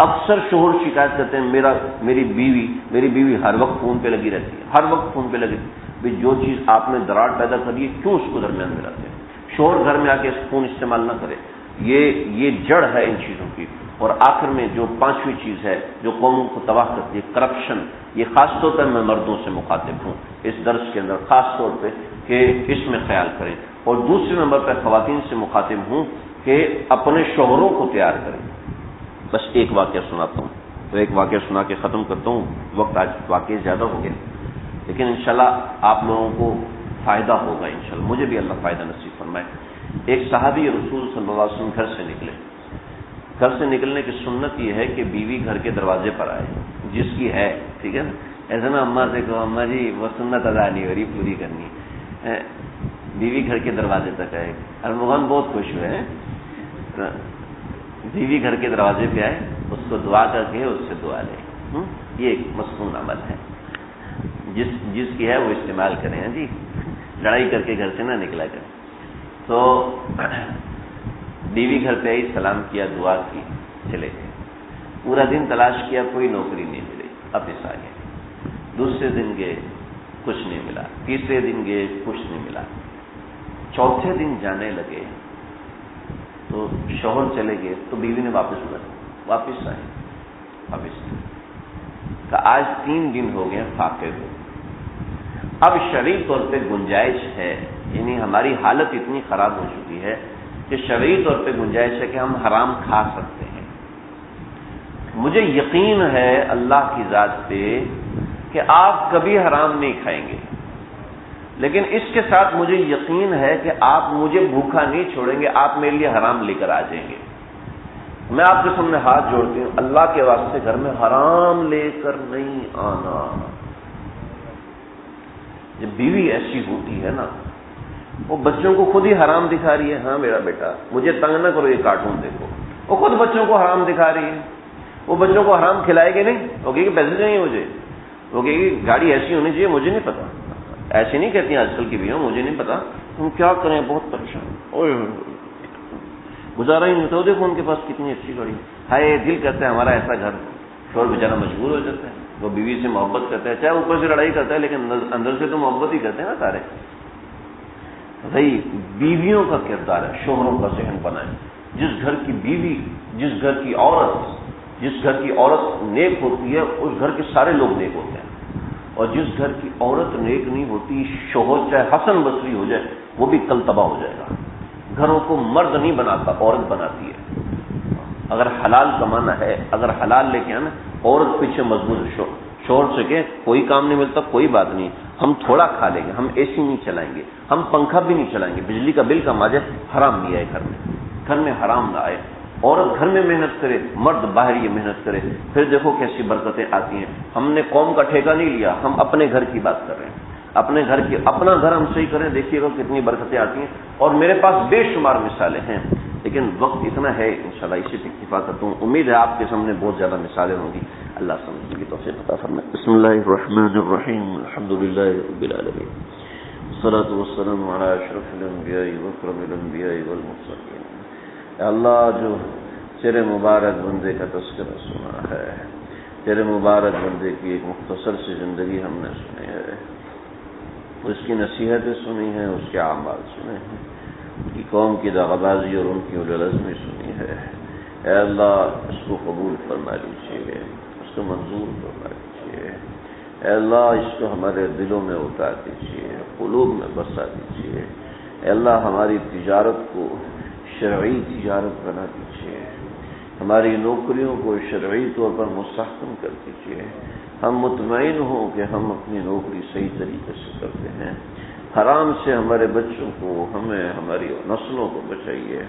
اکثر شوہر شکایت کرتے ہیں میری بیوی ہر وقت فون پہ لگی رہتی ہے، ہر وقت فون پہ لگی رہتی ہے۔ جو چیز آپ نے دراڑ پیدا کری ہے کیوں اس کو درمیان میں لاتے ہیں؟ شوہر گھر میں آ کے فون استعمال نہ کرے، یہ جڑ ہے ان چیزوں کی۔ اور آخر میں جو پانچویں چیز ہے جو قوموں کو تباہ کرتی ہے، کرپشن، یہ خاص طور پر میں مردوں سے مخاطب ہوں اس درس کے اندر خاص طور پہ کہ اس میں خیال کریں، اور دوسرے نمبر پر خواتین سے مخاطب ہوں کہ اپنے شوہروں کو تیار کریں۔ بس ایک واقعہ سناتا ہوں، تو ایک واقعہ سنا کے ختم کرتا ہوں، وقت آج واقعہ زیادہ ہو گیا، لیکن انشاءاللہ آپ لوگوں کو فائدہ ہوگا انشاءاللہ، مجھے بھی اللہ فائدہ نصیب فرمائے۔ ایک صحابی رسول صلی اللہ علیہ وسلم گھر سے نکلے، گھر سے نکلنے کی سنت یہ ہے کہ بیوی گھر کے دروازے پر آئے، جس کی ہے، ٹھیک ہے نا، ایسا نا اماں سے کہو اماں جی وہ سنت ادا نہیں ہو رہی، پوری کرنی ہے، بیوی گھر کے دروازے تک آئے۔ ارمغان بہت خوش ہوئے ہیں، بیوی گھر کے دروازے پہ آئے، اس کو دعا کر کے اس سے دعا لے، یہ ایک مصنون عمل ہے، جس کی ہے وہ استعمال کریں جی، لڑائی کر کے گھر سے نہ نکلا کریں۔ تو بیوی گھر پہ آئی، سلام کیا، دعا کی، چلے گئے۔ پورا دن تلاش کیا، کوئی نوکری نہیں ملی، واپس آ گئے۔ دوسرے دن گئے، کچھ نہیں ملا، تیسرے دن گئے، کچھ نہیں ملا، چوتھے دن جانے لگے تو شوہر چلے گئے تو بیوی نے واپس آئے، کہ آج 3 دن ہو گئے فاقے کو، اب شرعی طور پہ گنجائش ہے، یعنی ہماری حالت اتنی خراب ہو چکی ہے کہ شرعی طور پہ گنجائش ہے کہ ہم حرام کھا سکتے ہیں۔ مجھے یقین ہے اللہ کی ذات پہ کہ آپ کبھی حرام نہیں کھائیں گے، لیکن اس کے ساتھ مجھے یقین ہے کہ آپ مجھے بھوکا نہیں چھوڑیں گے، آپ میرے لیے حرام لے کر آ جائیں گے۔ میں آپ کے سامنے ہاتھ جوڑتی ہوں، اللہ کے واسطے گھر میں حرام لے کر نہیں آنا۔ جب بیوی ایسی ہوتی ہے نا، وہ بچوں کو خود ہی حرام دکھا رہی ہے، ہاں میرا بیٹا مجھے تنگ نہ کرو، یہ کارٹون دیکھو، وہ خود بچوں کو حرام دکھا رہی ہے۔ وہ بچوں کو حرام کھلائے گی نہیں، وہ کہے گی پیسے چاہیے مجھے، وہ کہے گی گاڑی ایسی ہونی چاہیے، مجھے نہیں پتا، ایسی نہیں کہتی ہیں آج کل کی بیویاں، مجھے نہیں پتا، تم کیا کریں، بہت پریشان، گزارا ہی نہیں ہوتا، دیکھو ان کے پاس کتنی اچھی گاڑی ہے، دل کرتا ہے ہمارا ایسا گھر، شوہر بیچارہ مجبور ہو جاتا ہے، وہ بیوی سے محبت کرتا ہے، چاہے اوپر سے لڑائی کرتا ہے لیکن اندر سے تو محبت ہی کرتے ہیں نا سارے۔ بھائی بیویوں کا کردار ہے، شوہروں کا ذہن بنائیں۔ جس گھر کی بیوی، جس گھر کی عورت نیک ہوتی ہے، اس گھر کے سارے لوگ نیک ہوتے ہیں، اور جس گھر کی عورت نیک نہیں ہوتی، شوہر چاہے حسن بصری ہو جائے وہ بھی کل تباہ ہو جائے گا۔ گھروں کو مرد نہیں بناتا، عورت بناتی ہے۔ اگر حلال کمانا ہے، اگر حلال لے کے آنا، عورت پیچھے مضبوط، شوہر سے کہ کوئی کام نہیں ملتا، کوئی بات نہیں، ہم تھوڑا کھا لیں گے، ہم اے سی نہیں چلائیں گے، ہم پنکھا بھی نہیں چلائیں گے، بجلی کا بل کم آ جائے، حرام نہیں آئے گھر میں حرام نہ آئے۔ عورت گھر میں محنت کرے، مرد باہر یہ محنت کرے، پھر دیکھو کیسی برکتیں آتی ہیں۔ ہم نے قوم کا ٹھیکہ نہیں لیا، ہم اپنے گھر کی بات کر رہے ہیں، اپنے گھر کی، اپنا گھر ہم صحیح کریں، دیکھیے گا کتنی برکتیں آتی ہیں، اور میرے پاس بے شمار مثالیں ہیں، لیکن وقت اتنا ہے انشاءاللہ اسی پہ اکتفا کرتا ہوں۔ امید ہے آپ کے سامنے بہت زیادہ مثالیں ہوں گی، اللہ سمجھنے کی توفیق عطا فرمائے۔ بسم اللہ الرحمن الرحیم، الحمدللہ رب العالمین، والصلاۃ والسلام علی اشرف الانبیاء واکرم الانبیاء والمرسلین۔ اے اللہ، جو تیرے مبارک بندے کا تذکرہ سنا ہے، تیرے مبارک بندے کی ایک مختصر سی زندگی ہم نے سنی ہے، اس کی نصیحتیں سنی ہیں، اس کے اعمال سنے ہیں، ان کی قوم کی دغابازی اور ان کی اولوالعزمی سنی ہے۔ اے اللہ، اس کو قبول فرما لیجیے، اس کو منظور فرما لیجیے۔ اے اللہ، اس کو ہمارے دلوں میں اتار دیجیے، قلوب میں بسا دیجیے۔ اے اللہ، ہماری تجارت کو شرعی تجارت بنا دیجیے، ہماری نوکریوں کو شرعی طور پر مستحکم کر دیجیے، ہم مطمئن ہوں کہ ہم اپنی نوکری صحیح طریقے سے کرتے ہیں۔ حرام سے ہمارے بچوں کو، ہمیں، ہماری نسلوں کو بچائیے،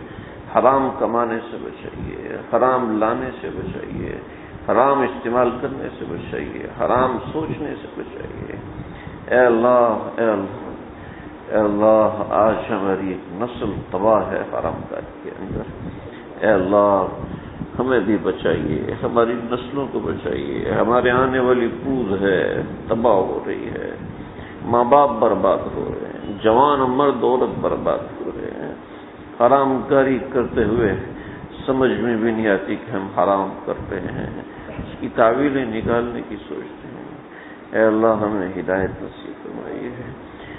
حرام کمانے سے بچائیے، حرام لانے سے بچائیے، حرام استعمال کرنے سے بچائیے، حرام سوچنے سے بچائیے۔ اے اللہ، اے اللہ، اے اللہ، آج ہماری ایک نسل تباہ ہے حرام کاری کے اندر۔ اے اللہ ہمیں بھی بچائیے، ہماری نسلوں کو بچائیے۔ ہمارے آنے والی پود ہے تباہ ہو رہی ہے، ماں باپ برباد ہو رہے ہیں، جوان مرد عورت برباد ہو رہے ہیں، حرام کاری کرتے ہوئے سمجھ میں بھی نہیں آتی کہ ہم حرام کر رہے ہیں، اس کی تعویلیں نکالنے کی سوچتے ہیں۔ اے اللہ ہمیں ہدایت نصیب فرمائیے،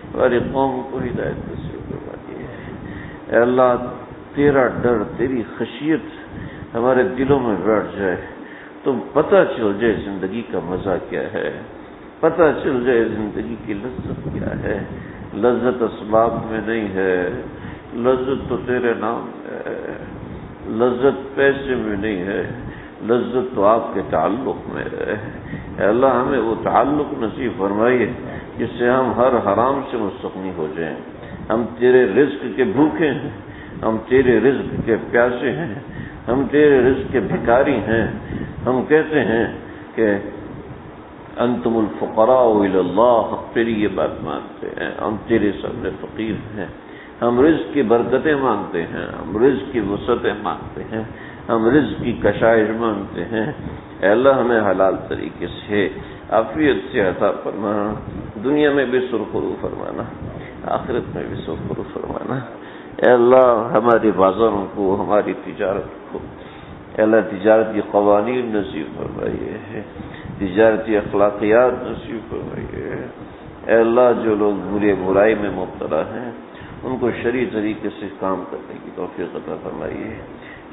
ہماری قوم کو ہدایت نصیب فرمائیے۔ اے اللہ تیرا ڈر، تیری خشیت ہمارے دلوں میں بیٹھ جائے تو پتہ چل جائے زندگی کا مزہ کیا ہے، پتہ چل جائے زندگی کی لذت کیا ہے۔ لذت اسباب میں نہیں ہے، لذت تو تیرے نام میں ہے، لذت پیسے میں نہیں ہے، لذت تو آپ کے تعلق میں ہے۔ اے اللہ ہمیں وہ تعلق نصیب فرمائیے جس سے ہم ہر حرام سے مستغنی ہو جائیں۔ ہم تیرے رزق کے بھوکے ہیں، ہم تیرے رزق کے پیاسے ہیں، ہم تیرے رزق کے بھکاری ہیں۔ ہم کہتے ہیں کہ انتم الفقراء الی اللہ، ہم تیری یہ بات مانتے ہیں، ہم تیرے سامنے فقیر ہیں۔ ہم رزق کی برکتیں مانگتے ہیں، ہم رزق کی وسعتیں مانگتے ہیں، ہم رزق کی کشائش مانگتے ہیں۔ اے اللہ ہمیں حلال طریقے سے عافیت سے عطا فرمانا، دنیا میں بھی سرخرو فرمانا، آخرت میں بھی سرخرو فرمانا۔ اے اللہ ہماری بازاروں کو، ہماری تجارت کو، اے اللہ تجارت کی قوانین نصیب فرمائیے، تجارتی اخلاقیات نصیب فرمائیے۔ اے اللہ جو لوگ برائی میں مبتلا ہیں ان کو شرعی طریقے سے کام کرنے کی توفیق عطا فرمائیے،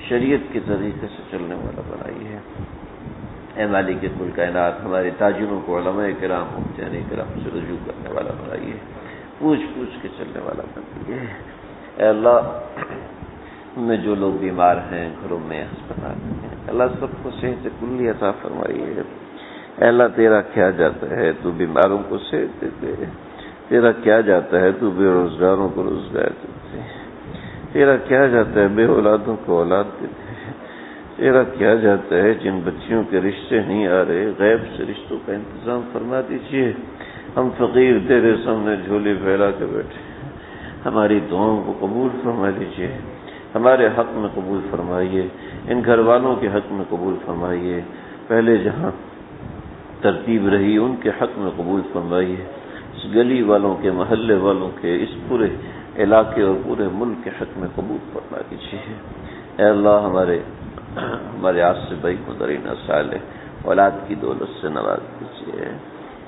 شریعت کے طریقے سے چلنے والا بنائیے۔ اے مالک کل کائنات ہمارے تاجروں کو علماء کرام مفتیان کرام سے رجوع کرنے والا بنائیے، پوچھ پوچھ کے چلنے والا بنائیے۔ اے اللہ میں جو لوگ بیمار ہیں، گھروں میں، ہسپتال میں، اللہ سب کو صحت کلی عطا فرمائیے۔ اے اللہ تیرا کیا جاتا ہے تو بیماروں کو صحت دیتے، تیرا کیا جاتا ہے تو بے روزگاروں کو روزگار دیتے، تیرا کیا جاتا ہے بے اولادوں کو اولاد دیتے، تیرا کیا جاتا ہے جن بچیوں کے رشتے نہیں آ رہے غیب سے رشتوں کا انتظام فرما دیجیے۔ ہم فقیر تیرے سامنے جھولی پھیلا کے بیٹھے، ہماری دعاؤں کو قبول فرما لیجیے، ہمارے حق میں قبول فرمائیے، ان گھر والوں کے حق میں قبول فرمائیے، پہلے جہاں ترتیب رہی ان کے حق میں قبول فرمائیے، اس گلی والوں کے، محلے والوں کے، اس پورے علاقے اور پورے ملک کے حق میں قبول فرما دیجیے۔ اے اللہ ہمارے آصف بھائی کو درین صالح اولاد کی دولت سے نواز دیجیے۔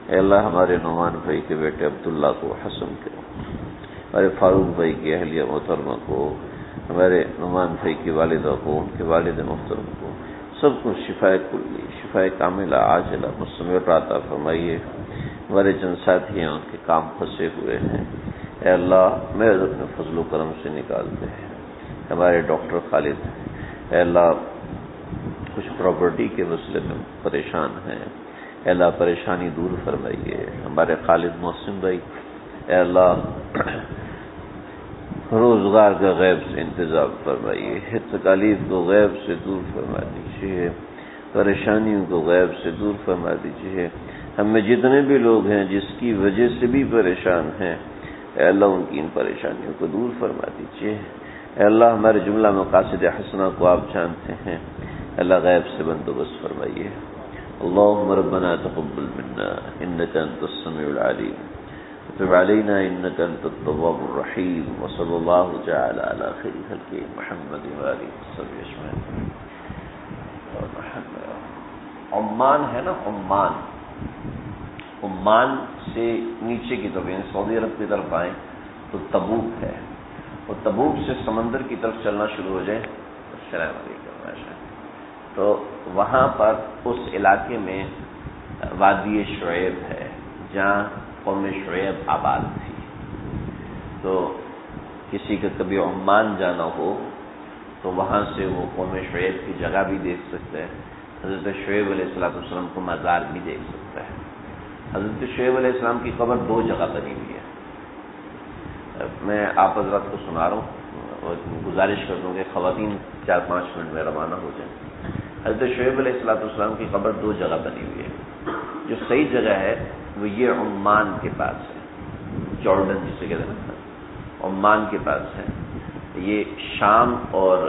اے اللہ ہمارے نعمان بھائی کے بیٹے عبداللہ کو، حسن کو، ہمارے فاروق بھائی کی اہلیہ محترمہ کو، ہمارے نعمان بھائی کی والدہ کو، ان کے والد محترم کو، سب کو شفائے کلی، شفائے کاملہ عاجلہ مستمر عطا فرمائیے۔ ہمارے چند ساتھی ہیں ان کے کام پھنسے ہوئے ہیں، اے اللہ محض اپنے فضل و کرم سے نکالتے ہیں۔ ہمارے ڈاکٹر خالد اے اللہ کچھ پراپرٹی کے مسئلے میں پریشان ہیں، اے اللہ پریشانی دور فرمائیے۔ ہمارے خالد محسن بھائی اے اللہ روزگار کا غیب سے انتظام فرمائیے، تکالیف کو غیب سے دور فرما دیجیے، پریشانیوں کو غیب سے دور فرما دیجیے۔ ہم میں جتنے بھی لوگ ہیں جس کی وجہ سے بھی پریشان ہیں، اے اللہ ان کی ان پریشانیوں کو دور فرما دیجیے۔ اے اللہ ہمارے جملہ مقاصد حسنہ کو آپ جانتے ہیں، اللہ غیب سے بندوبست فرمائیے۔ اللہم ربنا تقبل منا انک انت السمیع العلیم وتب علینا انک انت التواب الرحیم وصلی اللہ تعالی علی خیر خلقہ محمد وآلہ وصحبہ اجمعین۔ عمان ہے نا، عمان سے نیچے کی طرف یعنی سعودی عرب کی طرف آئیں تو تبوک ہے، اور تبوک سے سمندر کی طرف چلنا شروع ہو جائے، السلام علیکم، تو وہاں پر اس علاقے میں وادی شعیب ہے جہاں قوم شعیب آباد تھی۔ تو کسی کا کبھی عمان جانا ہو تو وہاں سے وہ قوم شعیب کی جگہ بھی دیکھ سکتا ہے، حضرت شعیب علیہ السلام کو مزار بھی دیکھ سکتا ہے۔ حضرت شعیب علیہ السلام کی قبر دو جگہ بنی ہوئی ہے۔ میں آپ حضرات کو سنا رہا ہوں اور گزارش کر دوں کہ خواتین 4-5 منٹ میں روانہ ہو جائیں۔ حضرت شعیب علیہ السلام کی قبر دو جگہ بنی ہوئی ہے. جو صحیح جگہ ہے وہ یہ عمان کے پاس ہے، جارڈن جسے کہتے ہیں نا، عمان کے پاس ہے. یہ شام اور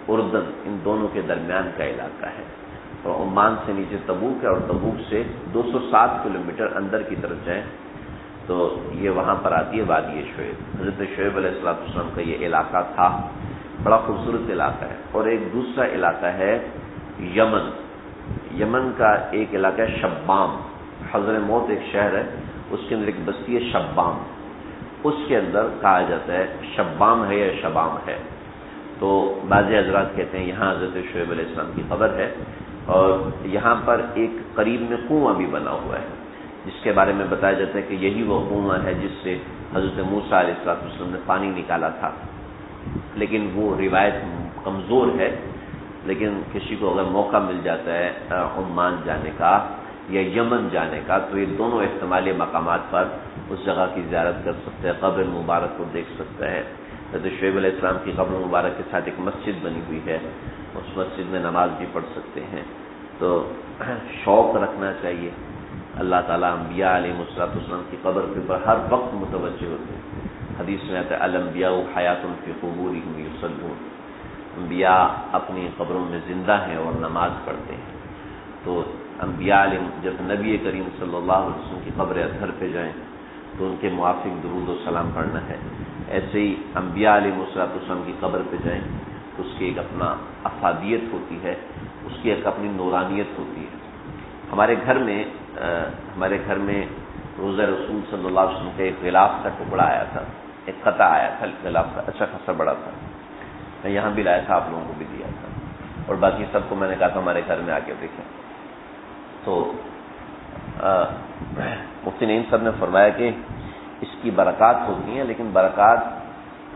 اردن ان دونوں کے درمیان کا علاقہ ہے، اور عمان سے نیچے تبوک ہے، اور تبوک سے 207 کلومیٹر اندر کی طرف جائیں تو یہ وہاں پر آتی ہے وادی شعیب. حضرت شعیب علیہ السلام کا یہ علاقہ تھا، بڑا خوبصورت علاقہ ہے. اور ایک دوسرا علاقہ ہے یمن. یمن کا ایک علاقہ ہے شبام، حضر موت ایک شہر ہے، اس کے اندر ایک بستی ہے شبام، اس کے اندر کہا جاتا ہے شبام ہے یا شبام ہے. تو بعض حضرات کہتے ہیں یہاں حضرت شعیب علیہ السلام کی قبر ہے، اور یہاں پر ایک قریب میں کنواں بھی بنا ہوا ہے، جس کے بارے میں بتایا جاتا ہے کہ یہی وہ کنواں ہے جس سے حضرت موسیٰ علیہ السلام نے پانی نکالا تھا. لیکن وہ روایت کمزور ہے، لیکن کسی کو اگر موقع مل جاتا ہے عمان جانے کا یا یمن جانے کا تو یہ دونوں احتمالی مقامات پر اس جگہ کی زیارت کر سکتا ہے، قبر مبارک کو دیکھ سکتا ہے. حضرت شعیب علیہ السلام کی قبر مبارک کے ساتھ ایک مسجد بنی ہوئی ہے، اس مسجد میں نماز بھی پڑھ سکتے ہیں. تو شوق رکھنا چاہیے. اللہ تعالیٰ انبیاء علیہ السلام کی قبر کے اوپر ہر وقت متوجہ ہوتے ہیں. حدیث میں آتا ہے الانبیاء حیات فی قبورہم یصلون، انبیاء اپنی قبروں میں زندہ ہیں اور نماز پڑھتے ہیں. تو انبیاء علیہ جب نبی کریم صلی اللہ علیہ وسلم کی قبر اطہر پہ جائیں تو ان کے موافق درود و سلام پڑھنا ہے. ایسے ہی انبیاء علیہ السلام کی قبر پہ جائیں تو اس کی ایک اپنا افادیت ہوتی ہے، اس کی ایک اپنی نورانیت ہوتی ہے. ہمارے گھر میں روزہ رسول صلی اللہ علیہ وسلم کا ایک غلاف کا ٹکڑا آیا تھا، ایک قطع آیا تھا غلاف کا، اچھا خاصا بڑا تھا. میں یہاں بھی لایا تھا، آپ لوگوں کو بھی دیا تھا، اور باقی سب کو میں نے کہا تھا ہمارے گھر میں آ کے دیکھیں. تو مفتی نعیم صاحب نے فرمایا کہ اس کی برکات ہوتی ہیں، لیکن برکات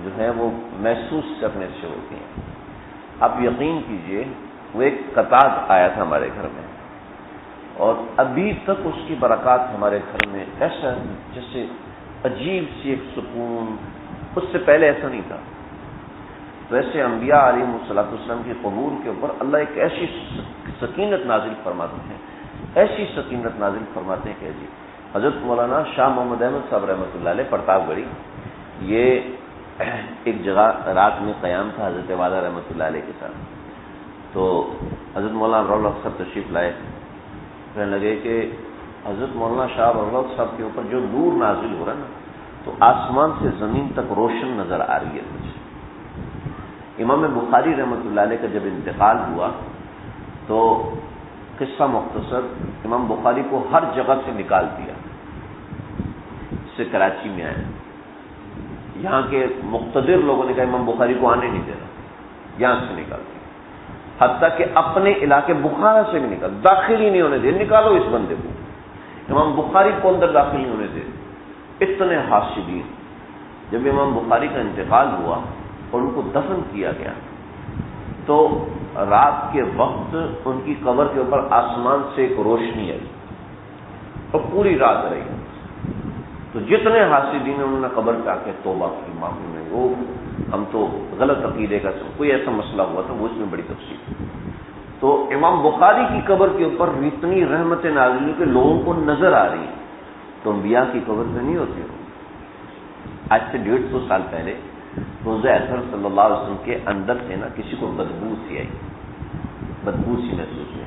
جو ہیں وہ محسوس کرنے سے ہوتی ہیں. آپ یقین کیجئے وہ ایک قطع آیا تھا ہمارے گھر میں، اور ابھی تک اس کی برکات ہمارے گھر میں ایسا جیسے عجیب سی ایک سکون، اس سے پہلے ایسا نہیں تھا. تو ایسے انبیاء علیہ السلام کی قبور کے اوپر اللہ ایک ایسی سکینت نازل فرماتے ہیں، ایسی سکینت نازل فرماتے ہیں کہ جی حضرت مولانا شاہ محمد احمد صاحب رحمۃ اللہ علیہ پرتاپ گڑھی، یہ ایک جگہ رات میں قیام تھا حضرت والا رحمۃ اللہ علیہ کے ساتھ. تو حضرت مولانا رولق صاحب تشریف لائے، کہنے لگے کہ حضرت مولانا شاہ رولق صاحب کے اوپر جو نور نازل ہو رہا ہے نا، تو آسمان سے زمین تک روشن نظر آ رہی ہے مجھے. امام بخاری رحمۃ اللہ علیہ کا جب انتقال ہوا تو قصہ مختصر، امام بخاری کو ہر جگہ سے نکال دیا. اس سے کراچی میں آئے، یہاں کے مقتدر لوگوں نے کہا امام بخاری کو آنے نہیں دینا، یہاں سے نکال دیا. حتیٰ کہ اپنے علاقے بخارا سے بھی نکال، داخل ہی نہیں ہونے دے، نکالو اس بندے کو. امام بخاری کو اندر داخل نہیں ہونے دے. اتنے حاسدین. جب امام بخاری کا انتقال ہوا اور ان کو دفن کیا گیا تو رات کے وقت ان کی قبر کے اوپر آسمان سے ایک روشنی آئی اور پوری رات رہی. تو جتنے حاسدین ہیں انہوں نے قبر پہ آ کے توبہ کی، معافی میں وہ ہم تو غلط عقیدے کا کوئی ایسا مسئلہ ہوا تھا، وہ اس میں بڑی تفصیل. تو امام بخاری کی قبر کے اوپر اتنی رحمتیں نازل ہوئی کہ لوگوں کو نظر آ رہی، تو انبیاء کی قبر پہ نہیں ہوتی. آج سے 150 سال پہلے روزہ اطہر صلی اللہ علیہ وسلم کے اندر سے نا کسی کو بدبو سی آئی، بدبو سی محسوس ہوئی.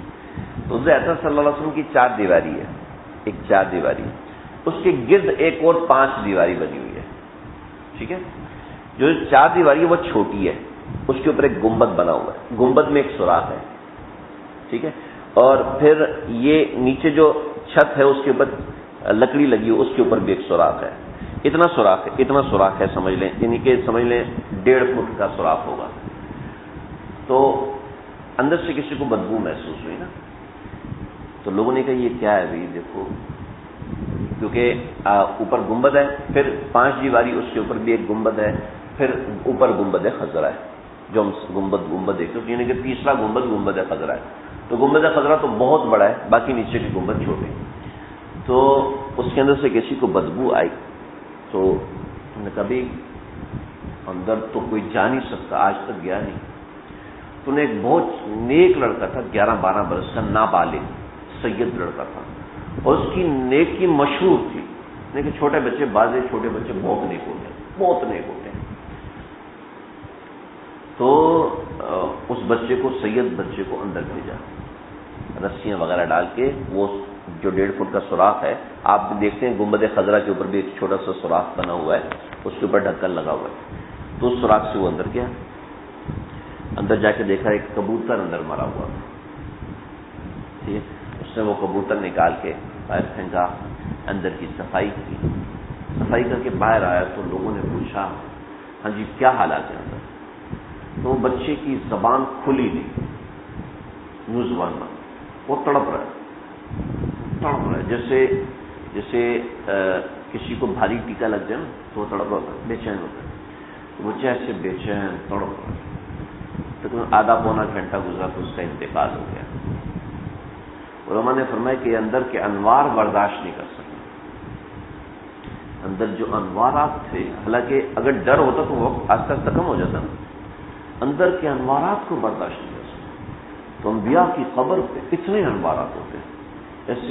روزہ اطہر صلی اللہ علیہ وسلم کی 4 دیواری ہے، ایک 4 دیواری، اس کے گرد ایک اور 5 دیواری بنی ہوئی ہے. ٹھیک ہے، جو 4 دیواری ہے وہ چھوٹی ہے، اس کے اوپر ایک گنبد بنا ہوا ہے، گنبد میں ایک سوراخ ہے. ٹھیک ہے، اور پھر یہ نیچے جو چھت ہے اس کے اوپر لکڑی لگی ہو، اس کے اوپر بھی ایک سوراخ ہے. اتنا سوراخ ہے سمجھ لیں، یعنی کہ سمجھ لیں 1.5 فٹ کا سوراخ ہوگا. تو اندر سے کسی کو بدبو محسوس ہوئی نا، تو لوگوں نے کہا یہ کیا ہے بھائی دیکھو، کیونکہ اوپر گنبد ہے، پھر 5 دیواری اس کے اوپر بھی ایک گنبد ہے، پھر اوپر گنبد خضرا ہے جو ہم گنبد دیکھتے ہیں، یعنی کہ تیسرا گنبد خضرا ہے. تو گنبد خضرا تو بہت بڑا ہے، باقی نیچے کی گنبد چھوٹے. تو اس کے اندر سے کسی کو بدبو آئی تو نے کبھی اندر تو کوئی جا نہیں سکتا، آج تک گیا نہیں. تو انہیں ایک بہت نیک لڑکا تھا، 11-12 برس کا، نابالغ سید لڑکا تھا، اور اس کی نیکی مشہور تھی، لیکن چھوٹے بچے چھوٹے بچے بہت نیک ہوتے ہیں، بہت نیک ہوتے ہیں۔ تو اس بچے کو، سید بچے کو اندر بھیجا، رسیاں وغیرہ ڈال کے، وہ جو 1.5 فٹ کا سوراخ ہے، آپ بھی دیکھتے ہیں گنبد خضرا کے اوپر بھی ایک چھوٹا سا سوراخ بنا ہوا ہے، اس کے اوپر ڈھکن لگا ہوا ہے، تو اس سوراخ سے وہ اندر گیا، اندر جا کے دیکھا ایک کبوتر اندر مرا ہوا تھا، ٹھیک ہے، اس نے وہ کبوتر نکال کے باہر پھینکا، اندر کی صفائی کی، صفائی کر کے باہر آیا تو لوگوں نے پوچھا ہاں جی کیا حالات ہے اندر؟ تو وہ بچے کی زبان کھلی نہیں، منہ زبان بند، وہ تڑپ رہا ہے، جیسے کسی کو بھاری ٹیکا لگ جائے نا تو وہ تڑپ رہا ہے، بے چین ہوتا ہے، تو بچہ ایسے بے چین تڑپ رہا ہے، تقریباً آدھا پونا گھنٹہ گزرا تو اس کا انتقال ہو گیا۔ علماء نے فرمایا کہ اندر کے انوار برداشت نہیں کر سکے، اندر جو انوارات تھے، حالانکہ اگر ڈر ہوتا تو وہ آہستہ آہستہ کم ہو جاتا نا، اندر کے انوارات کو برداشت نہیں کر سکتے۔ تو انبیاء کی قبر پہ اتنے انوارات ہوتے ہیں، ایسے